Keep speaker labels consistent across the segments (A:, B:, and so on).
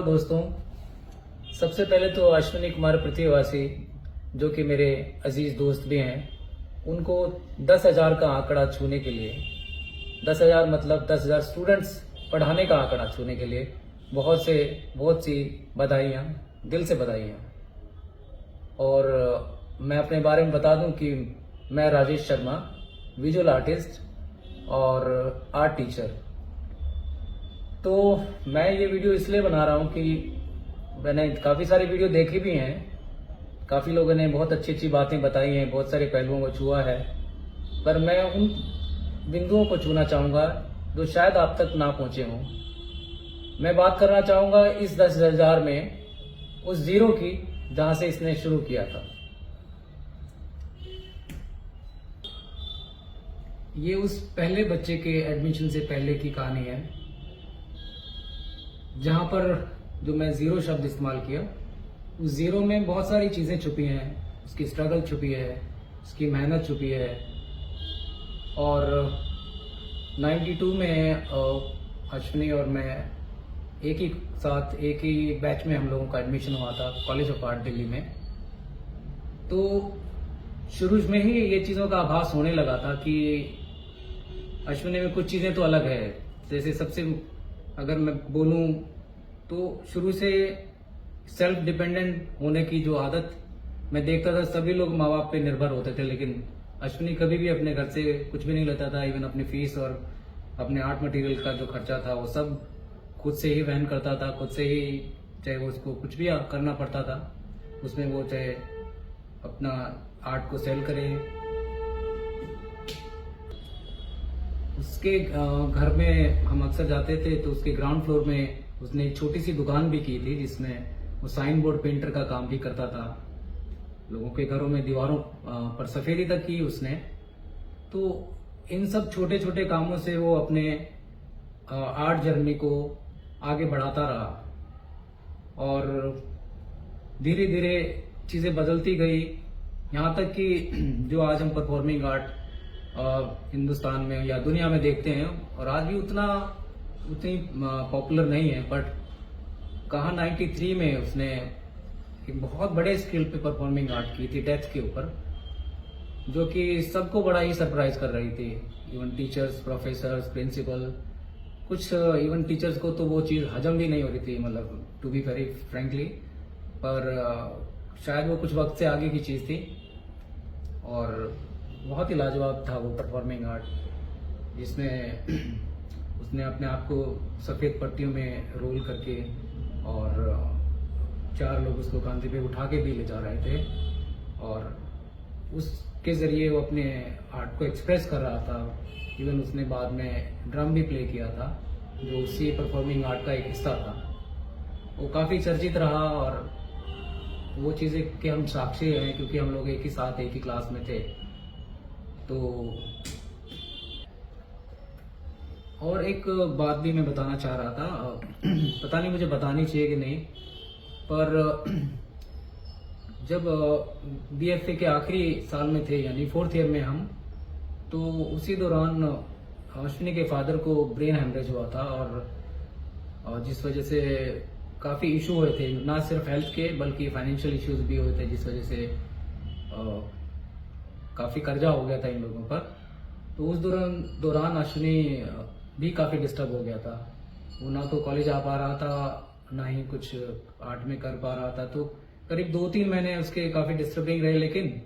A: दोस्तों, सबसे पहले तो अश्विनी कुमार पृथ्वीवासी जो कि मेरे अजीज दोस्त भी हैं, उनको 10,000 का आंकड़ा छूने के लिए 10,000 मतलब 10,000 स्टूडेंट्स पढ़ाने का आंकड़ा छूने के लिए बहुत सी बधाइयाँ, दिल से बधाइयाँ। और मैं अपने बारे में बता दूं कि मैं राजेश शर्मा, विजुअल आर्टिस्ट और आर्ट टीचर। तो मैं ये वीडियो इसलिए बना रहा हूँ कि मैंने काफ़ी सारी वीडियो देखी भी हैं, काफ़ी लोगों ने बहुत अच्छी अच्छी बातें बताई हैं, बहुत सारे पहलुओं को छुआ है, पर मैं उन बिंदुओं को छूना चाहूँगा जो शायद आप तक ना पहुँचे हों। मैं बात करना चाहूँगा इस 10,000 में उस जीरो की जहाँ से इसने शुरू किया था। ये उस पहले बच्चे के एडमिशन से पहले की कहानी है, जहाँ पर जो मैं जीरो शब्द इस्तेमाल किया, उस जीरो में बहुत सारी चीज़ें छुपी हैं, उसकी स्ट्रगल छुपी है, उसकी मेहनत छुपी है। और 92 में अश्विनी और मैं एक ही साथ एक ही बैच में हम लोगों का एडमिशन हुआ था कॉलेज ऑफ आर्ट दिल्ली में। तो शुरू में ही ये चीज़ों का आभास होने लगा था कि अश्विनी में कुछ चीज़ें तो अलग है। जैसे सबसे अगर मैं बोलूं तो शुरू से सेल्फ डिपेंडेंट होने की जो आदत मैं देखता था, सभी लोग माँ बाप पे निर्भर होते थे, लेकिन अश्विनी कभी भी अपने घर से कुछ भी नहीं लेता था। इवन अपनी फीस और अपने आर्ट मटेरियल का जो खर्चा था वो सब खुद से ही वहन करता था, खुद से ही, चाहे वो उसको कुछ भी करना पड़ता था उसमें, वो चाहे अपना आर्ट को सेल करे। उसके घर में हम अक्सर जाते थे तो उसके ग्राउंड फ्लोर में उसने एक छोटी सी दुकान भी की थी, जिसमें वो साइन बोर्ड पेंटर का काम भी करता था। लोगों के घरों में दीवारों पर सफेदी तक की उसने। तो इन सब छोटे छोटे कामों से वो अपने आर्ट जर्नी को आगे बढ़ाता रहा और धीरे धीरे चीज़ें बदलती गई, यहाँ तक कि जो आज हम परफॉर्मिंग आर्ट हिंदुस्तान में या दुनिया में देखते हैं, और आज भी उतनी पॉपुलर नहीं है, बट कहाँ 93 में उसने एक बहुत बड़े स्केल पे परफॉर्मिंग आर्ट की थी डेथ के ऊपर, जो कि सबको बड़ा ही सरप्राइज कर रही थी। इवन टीचर्स, प्रोफेसर्स, प्रिंसिपल, कुछ इवन टीचर्स को तो वो चीज़ हजम भी नहीं हो रही थी, मतलब टू बी वेरी फ्रेंकली। पर शायद वो कुछ वक्त से आगे की चीज़ थी और बहुत ही लाजवाब था वो परफॉर्मिंग आर्ट, जिसमें उसने अपने आप को सफ़ेद पट्टियों में रोल करके और 4 लोग उसको कंधे पे उठा के भी ले जा रहे थे, और उसके ज़रिए वो अपने आर्ट को एक्सप्रेस कर रहा था। इवन उसने बाद में ड्रम भी प्ले किया था, जो उसी परफॉर्मिंग आर्ट का एक हिस्सा था। वो काफ़ी चर्चित रहा और वो चीज़ें के हम साक्षी हैं, क्योंकि हम लोग एक ही साथ एक ही क्लास में थे। तो और एक बात भी मैं बताना चाह रहा था, पता नहीं मुझे बतानी चाहिए कि नहीं, पर जब बीएफए के आखिरी साल में थे, यानी 4th ईयर में हम, तो उसी दौरान अश्विनी के फादर को ब्रेन हेमरेज हुआ था, और जिस वजह से काफ़ी इशू हुए थे, ना सिर्फ हेल्थ के बल्कि फाइनेंशियल इश्यूज भी हुए थे, जिस वजह से काफ़ी कर्जा हो गया था इन लोगों पर। तो उस दौरान अश्विनी भी काफ़ी डिस्टर्ब हो गया था। वो ना तो कॉलेज आ पा रहा था, ना ही कुछ आर्ट में कर पा रहा था। तो करीब 2-3 महीने उसके काफ़ी डिस्टर्बिंग रहे, लेकिन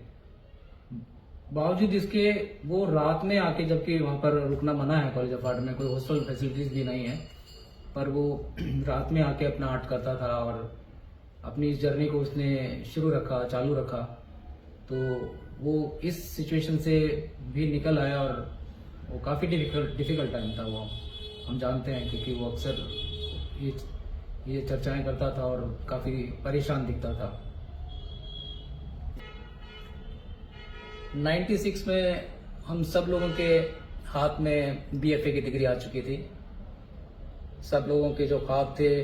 A: बावजूद इसके वो रात में आके, जबकि वहाँ पर रुकना मना है कॉलेज ऑफ आर्ट में, कोई हॉस्टल फैसिलिटीज़ भी नहीं है, पर वो रात में आके अपना आर्ट करता था और अपनी इस जर्नी को उसने चालू रखा। तो वो इस सिचुएशन से भी निकल आया, और वो काफ़ी डिफिकल्ट टाइम था वो, हम जानते हैं, क्योंकि वो अक्सर ये चर्चाएं करता था और काफ़ी परेशान दिखता था। 96 में हम सब लोगों के हाथ में बीएफए की डिग्री आ चुकी थी। सब लोगों के जो ख्वाब थे,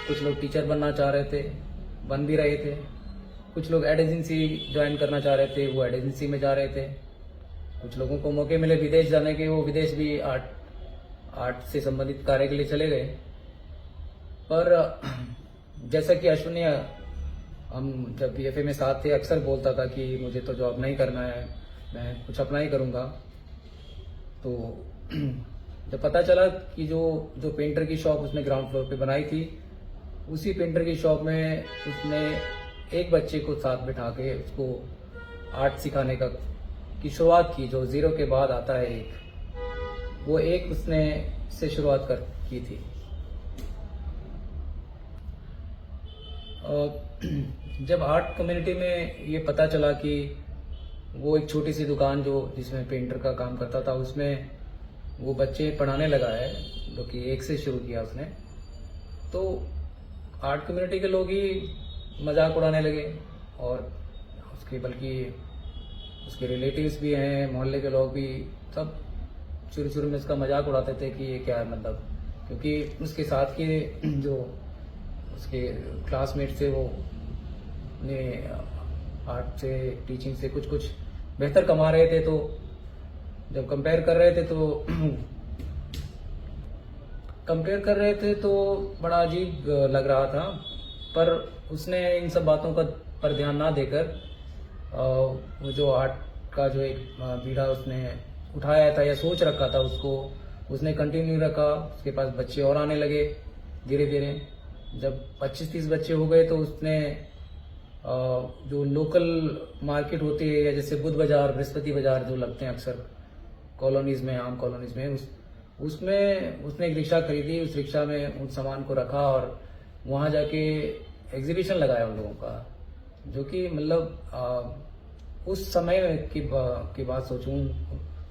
A: कुछ लोग टीचर बनना चाह रहे थे, बन भी रहे थे, कुछ लोग एड एजेंसी ज्वाइन करना चाह रहे थे, वो एड एजेंसी में जा रहे थे, कुछ लोगों को मौके मिले विदेश जाने के, वो विदेश भी आर्ट से संबंधित कार्य के लिए चले गए। पर जैसा कि अश्विनी हम जब बीएफए में साथ थे अक्सर बोलता था कि मुझे तो जॉब नहीं करना है, मैं कुछ अपना ही करूँगा। तो जब पता चला कि जो पेंटर की शॉप उसने ग्राउंड फ्लोर पे बनाई थी, उसी पेंटर की शॉप में उसने एक बच्चे को साथ बिठा के उसको आर्ट सिखाने की शुरुआत की। जो जीरो के बाद आता है वो एक उसने से शुरुआत की थी। जब आर्ट कम्युनिटी में ये पता चला कि वो एक छोटी सी दुकान जिसमें पेंटर का काम करता था, उसमें वो बच्चे पढ़ाने लगा है, जो कि एक से शुरू किया उसने, तो आर्ट कम्युनिटी के लोग ही मजाक उड़ाने लगे। और बल्कि उसके रिलेटिव्स भी हैं, मोहल्ले के लोग भी, सब शुरू में उसका मजाक उड़ाते थे कि ये क्या है, मतलब क्योंकि उसके साथ के जो उसके क्लासमेट थे वो ने आर्ट से, टीचिंग से कुछ बेहतर कमा रहे थे। तो जब कंपेयर कर रहे थे तो बड़ा अजीब लग रहा था। पर उसने इन सब बातों पर ध्यान ना देकर वो जो आर्ट का जो एक बीड़ा उसने उठाया था या सोच रखा था, उसने कंटिन्यू रखा। उसके पास बच्चे और आने लगे धीरे धीरे। जब 25-30 बच्चे हो गए तो उसने जो लोकल मार्केट होती है, या जैसे बुध बाजार, बृहस्पति बाजार जो लगते हैं अक्सर कॉलोनीज में, आम कॉलोनीज में, उसमें उसने एक रिक्शा खरीदी। उस रिक्शा में उन सामान को रखा और वहां जाके एग्जीबिशन लगाया उन लोगों का, जो कि मतलब उस समय की बात सोचूं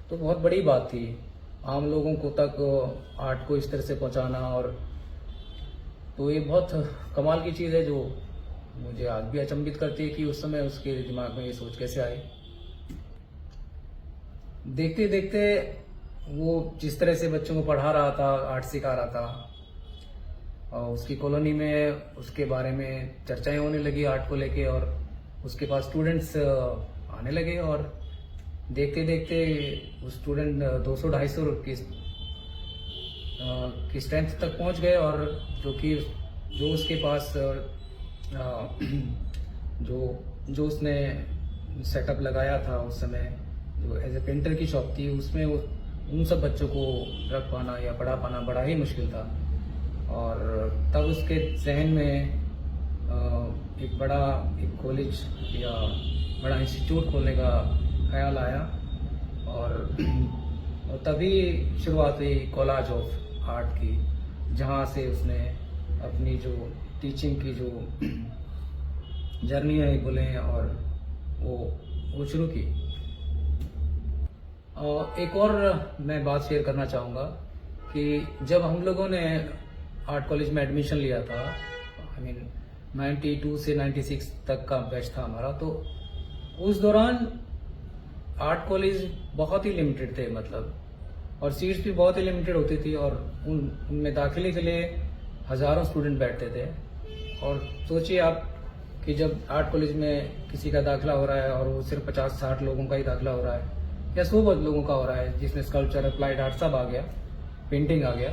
A: तो बहुत बड़ी बात थी। आम लोगों को तक आर्ट को इस तरह से पहुंचाना, और तो ये बहुत कमाल की चीज है, जो मुझे आज भी अचंभित करती है कि उस समय उसके दिमाग में ये सोच कैसे आई। देखते देखते वो जिस तरह से बच्चों को पढ़ा रहा था, आर्ट सिखा रहा था, और उसकी कॉलोनी में उसके बारे में चर्चाएं होने लगी आर्ट को लेके, और उसके पास स्टूडेंट्स आने लगे। और देखते देखते वो स्टूडेंट 200-250 की स्ट्रेंथ तक पहुंच गए। और जो उसके पास जो उसने सेटअप लगाया था उस समय, जो एज ए पेंटर की शॉप थी, उसमें उन सब बच्चों को रख पाना या पढ़ा पाना बड़ा ही मुश्किल था। और तब उसके जहन में एक कॉलेज या बड़ा इंस्टीट्यूट खोलने का ख्याल आया। और तभी शुरुआत हुई कोलाज ऑफ आर्ट की, जहाँ से उसने अपनी जो टीचिंग की जो जर्नी है बोले, और वो शुरू की। और एक और मैं बात शेयर करना चाहूँगा कि जब हम लोगों ने आर्ट कॉलेज में एडमिशन लिया था, 92 से 96 तक का बैच था हमारा, तो उस दौरान आर्ट कॉलेज बहुत ही लिमिटेड थे, मतलब, और सीट्स भी बहुत ही लिमिटेड होती थी, और उनमें दाखिले के लिए हजारों स्टूडेंट बैठते थे। और सोचिए आप कि जब आर्ट कॉलेज में किसी का दाखिला हो रहा है और वो सिर्फ 50-60 लोगों का ही दाखिला हो रहा है, या 100 लोगों का हो रहा है, जिसमें स्कल्पचर, अप्लाइड आर्ट सब आ गया, पेंटिंग आ गया,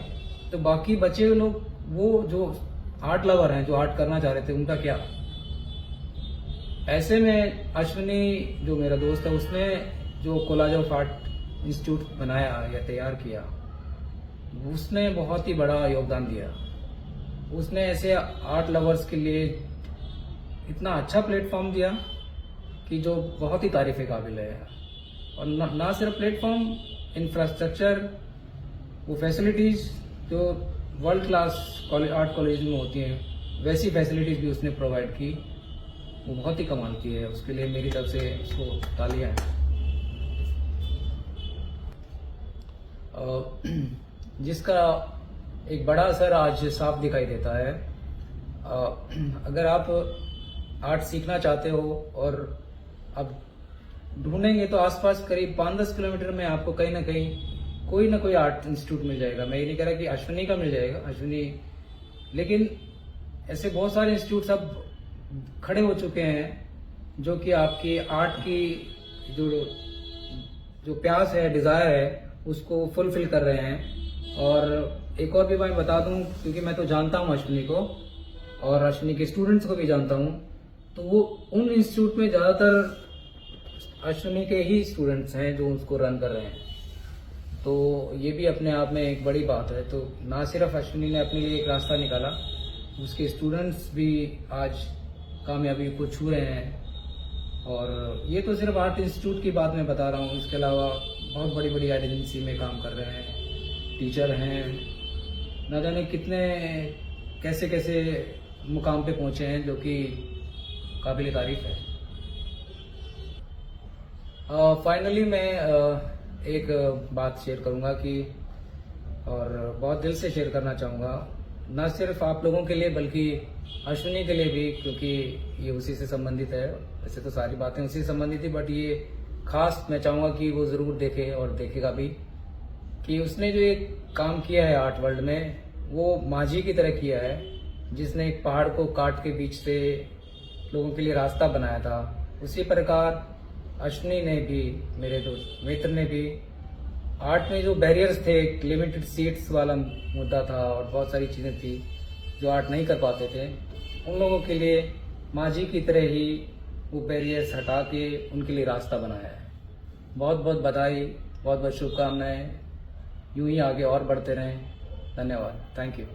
A: तो बाकी बचे लोग, वो जो आर्ट लवर हैं, जो आर्ट करना चाह रहे थे, उनका क्या। ऐसे में अश्विनी जो मेरा दोस्त है, उसने जो कोलाज ऑफ आर्ट इंस्टीट्यूट बनाया या तैयार किया, उसने बहुत ही बड़ा योगदान दिया। उसने ऐसे आर्ट लवर्स के लिए इतना अच्छा प्लेटफॉर्म दिया कि जो बहुत ही तारीफ के काबिल है। और ना सिर्फ प्लेटफॉर्म, इंफ्रास्ट्रक्चर, वो फैसिलिटीज जो वर्ल्ड क्लास आर्ट कॉलेज में होती हैं, वैसी फैसिलिटीज भी उसने प्रोवाइड की। वो बहुत ही कमाल की है, उसके लिए मेरी तरफ से उसको तालियां हैं। जिसका एक बड़ा असर आज साफ दिखाई देता है। अगर आप आर्ट सीखना चाहते हो और अब ढूंढेंगे तो आसपास करीब 5-10 किलोमीटर में आपको कहीं ना कहीं कोई ना कोई आर्ट इंस्टीट्यूट मिल जाएगा। मैं ये नहीं कह रहा कि अश्विनी का मिल जाएगा, लेकिन ऐसे बहुत सारे इंस्टीट्यूट अब खड़े हो चुके हैं जो कि आपकी आर्ट की जो प्यास है, डिजायर है, उसको फुलफिल कर रहे हैं। और एक और भी मैं बता दूं, क्योंकि मैं तो जानता हूं अश्विनी को और अश्विनी के स्टूडेंट्स को भी जानता हूं, तो वो उन इंस्टीट्यूट में ज़्यादातर अश्विनी के ही स्टूडेंट्स हैं जो उसको रन कर रहे हैं। तो ये भी अपने आप में एक बड़ी बात है। तो ना सिर्फ अश्विनी ने अपने लिए एक रास्ता निकाला, उसके स्टूडेंट्स भी आज कामयाबी को छू रहे हैं। और ये तो सिर्फ आर्ट इंस्टीट्यूट की बात मैं बता रहा हूँ, इसके अलावा बहुत बड़ी बड़ी एजेंसी में काम कर रहे हैं, टीचर हैं, न जाने कितने कैसे कैसे मुकाम पे पहुँचे हैं, जो कि काबिल तारीफ है। फाइनली मैं एक बात शेयर करूंगा कि, और बहुत दिल से शेयर करना चाहूँगा, न सिर्फ आप लोगों के लिए बल्कि अश्विनी के लिए भी, क्योंकि ये उसी से संबंधित है। वैसे तो सारी बातें उसी से संबंधित थी, बट ये खास मैं चाहूँगा कि वो ज़रूर देखे और देखेगा भी, कि उसने जो एक काम किया है आर्ट वर्ल्ड में, वो माझी की तरह किया है, जिसने एक पहाड़ को काट के बीच से लोगों के लिए रास्ता बनाया था। उसी प्रकार अश्विनी ने भी, मेरे दोस्त मित्र ने भी, आर्ट में जो बैरियर्स थे, लिमिटेड सीट्स वाला मुद्दा था और बहुत सारी चीज़ें थी जो आर्ट नहीं कर पाते थे, उन लोगों के लिए माझी की तरह ही वो बैरियर्स हटा के उनके लिए रास्ता बनाया है। बहुत बहुत बधाई, बहुत बहुत शुभकामनाएं, यूं ही आगे और बढ़ते रहें। धन्यवाद, थैंक यू।